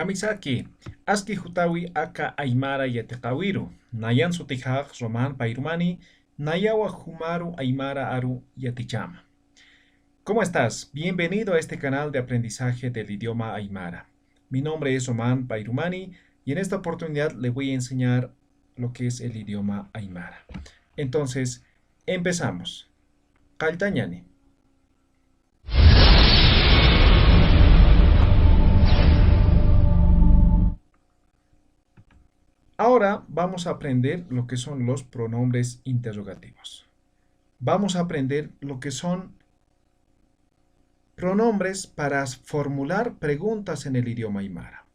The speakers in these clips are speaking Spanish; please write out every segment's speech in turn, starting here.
Kamisaki, aski hutawi aka aymara yateqawiru, nayan sutijaq roman pairumani, nayawa humaru aymara aru yatichama. ¿Cómo estás? Bienvenido a este canal de aprendizaje del idioma aymara. Mi nombre es Oman Pairumani y en esta oportunidad le voy a enseñar lo que es el idioma aymara. Entonces, empezamos. Kaltañani. Ahora vamos a aprender lo que son los pronombres interrogativos. Vamos a aprender lo que son pronombres para formular preguntas en el idioma aymara.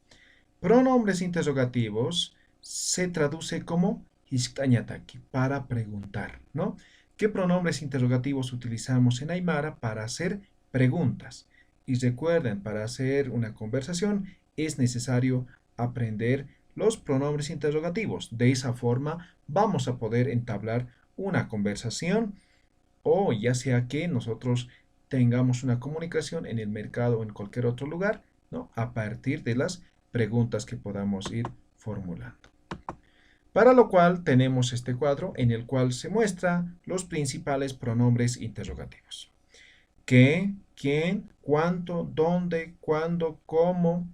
Pronombres interrogativos se traduce como hisktañataki, para preguntar, ¿no? ¿Qué pronombres interrogativos utilizamos en aymara para hacer preguntas? Y recuerden, para hacer una conversación es necesario aprender los pronombres interrogativos. De esa forma vamos a poder entablar una conversación o ya sea que nosotros tengamos una comunicación en el mercado o en cualquier otro lugar, ¿no? A partir de las preguntas que podamos ir formulando. Para lo cual tenemos este cuadro en el cual se muestran los principales pronombres interrogativos. ¿Qué? ¿Quién? ¿Cuánto? ¿Dónde? ¿Cuándo? ¿Cómo?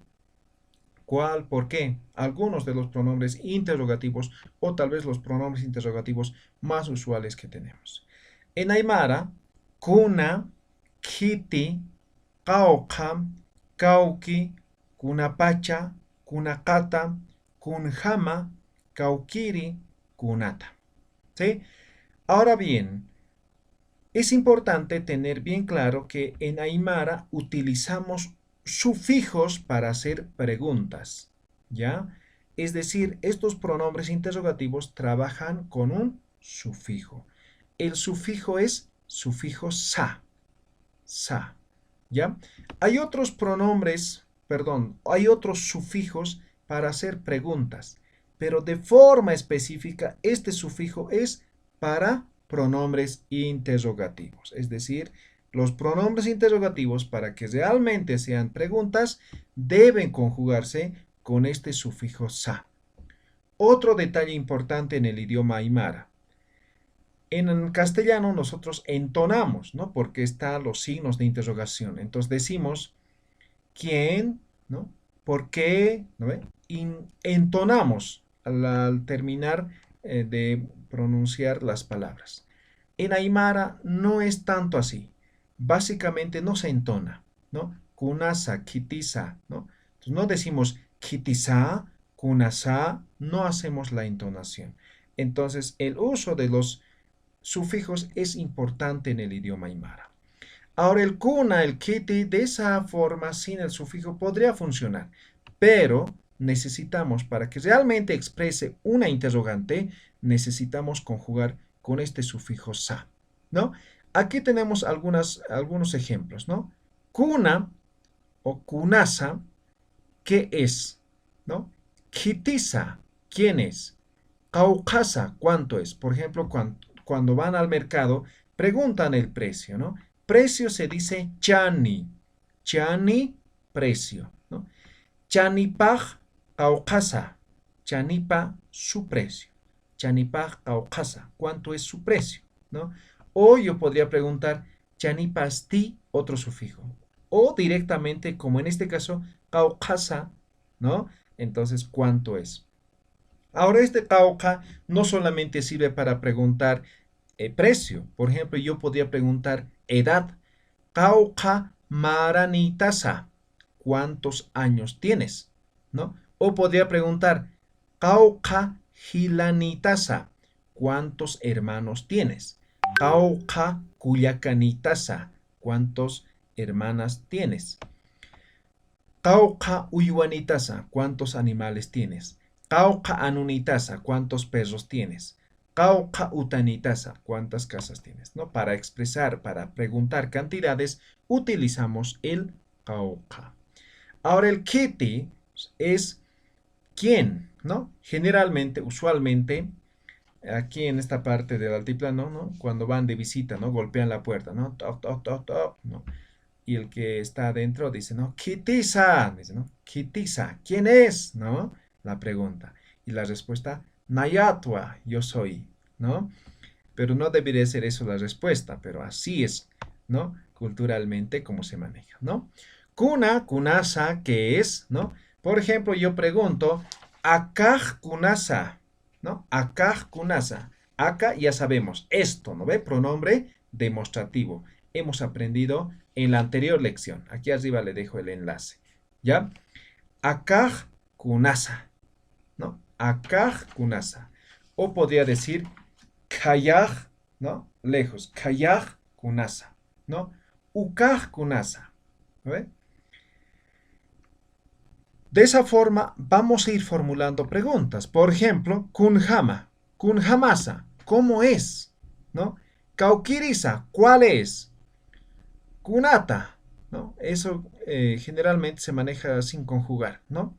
¿Cuál? ¿Por qué? Algunos de los pronombres interrogativos o tal vez los pronombres interrogativos más usuales que tenemos. En aymara, kuna, kiti, qawqa, kawki, kunapacha, kunakata, kunjama, kawkiri, kunata. ¿Sí? Ahora bien, es importante tener bien claro que en aymara utilizamos sufijos para hacer preguntas, ¿ya? Es decir, estos pronombres interrogativos trabajan con un sufijo. El sufijo es sufijo sa, ¿ya? Hay otros pronombres, hay otros sufijos para hacer preguntas, pero de forma específica este sufijo es para pronombres interrogativos, es decir, los pronombres interrogativos para que realmente sean preguntas deben conjugarse con este sufijo sa. Otro detalle importante en el idioma aymara. En castellano nosotros entonamos, ¿no? Porque están los signos de interrogación. Entonces decimos quién, ¿no? ¿Por qué? ¿No ve? Entonamos al terminar de pronunciar las palabras. En aymara no es tanto así. Básicamente no se entona, ¿no? Kunasa, kitisa, ¿no? Entonces no decimos kitisa, kunasa, no hacemos la entonación. Entonces el uso de los sufijos es importante en el idioma aymara. Ahora el kuna, el kiti, de esa forma sin el sufijo podría funcionar, pero necesitamos, para que realmente exprese una interrogante, necesitamos conjugar con este sufijo sa, ¿no? Aquí tenemos algunos ejemplos, ¿no? Kuna o kunasa, ¿qué es? ¿No? Kitisa, ¿quién es? Kaukasa, ¿cuánto es? Por ejemplo, cuando van al mercado, preguntan el precio, ¿no? Precio se dice chani. Chani, precio, ¿no? Chanipaj kaukasa. Chanipa, su precio. Chanipaj kaukasa, ¿cuánto es su precio? ¿No? O yo podría preguntar chanipasti, otro sufijo. O directamente, como en este caso, kaukasa, ¿no? Entonces, ¿cuánto es? Ahora este cauca no solamente sirve para preguntar precio. Por ejemplo, yo podría preguntar edad. Cauca maranitasa. ¿Cuántos años tienes? ¿No? O podría preguntar cauca gilanitasa. ¿Cuántos hermanos tienes? Cauca cuyacanitasa. ¿Cuántos hermanas tienes? Cauca uyuanitasa. ¿Cuántos animales tienes? Cauca anunitasa, ¿cuántos perros tienes? Cauca utanitasa, ¿cuántas casas tienes? ¿No? Para expresar, para preguntar cantidades, utilizamos el cauca. Ahora el kiti es quién, ¿no? Generalmente, usualmente, aquí en esta parte del altiplano, ¿no? Cuando van de visita, ¿no? Golpean la puerta, ¿no? Toc, toc, toc, toc, ¿no? y el que está adentro dice, ¿no? Kitisa, dice, ¿no? Kitisa, ¿quién es? ¿No? La pregunta. Y la respuesta, Nayatwa, yo soy, ¿no? Pero no debería ser eso la respuesta, pero así es, ¿no? Culturalmente como se maneja, ¿no? Kuna, kunasa, ¿qué es? ¿No? Por ejemplo, yo pregunto, akaj kunasa, ¿no? Akaj kunasa. Acá ya sabemos esto, ¿no ve? Pronombre demostrativo. Hemos aprendido en la anterior lección. Aquí arriba le dejo el enlace, ¿ya? Akaj kunasa, ¿no? Akaj kunasa. O podría decir Kayaj, ¿no? Lejos. Kayaj kunasa, ¿no? Ukaj kunasa. ¿No ve? De esa forma vamos a ir formulando preguntas. Por ejemplo, kunjama, kunjamasa, ¿cómo es? ¿No? Kaukirisa, ¿cuál es? Kunata, ¿no? Eso generalmente se maneja sin conjugar, ¿no?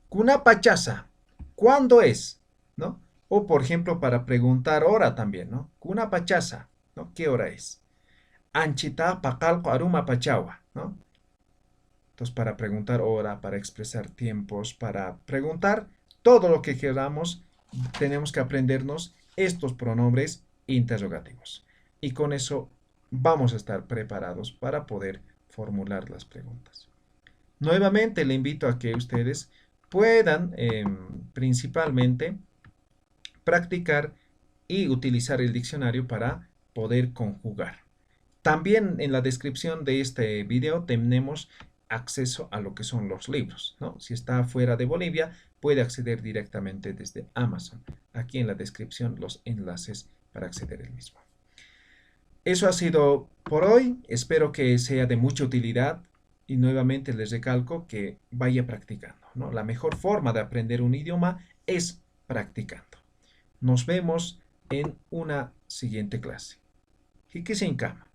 Kunapachasa, ¿cuándo es? ¿No? O por ejemplo para preguntar hora también, ¿no? Kunapachasa, ¿no? ¿Qué hora es? Anchita pakalco aruma pachawa, ¿no? Entonces, para preguntar hora, para expresar tiempos, para preguntar todo lo que queramos, tenemos que aprendernos estos pronombres interrogativos. Y con eso vamos a estar preparados para poder formular las preguntas. Nuevamente le invito a que ustedes puedan principalmente practicar y utilizar el diccionario para poder conjugar. También en la descripción de este video tenemos acceso a lo que son los libros, ¿no? Si está fuera de Bolivia, puede acceder directamente desde Amazon. Aquí en la descripción los enlaces para acceder al mismo. Eso ha sido por hoy. Espero que sea de mucha utilidad y nuevamente les recalco que vaya practicando, ¿no? La mejor forma de aprender un idioma es practicando. Nos vemos en una siguiente clase. Hikisinkama.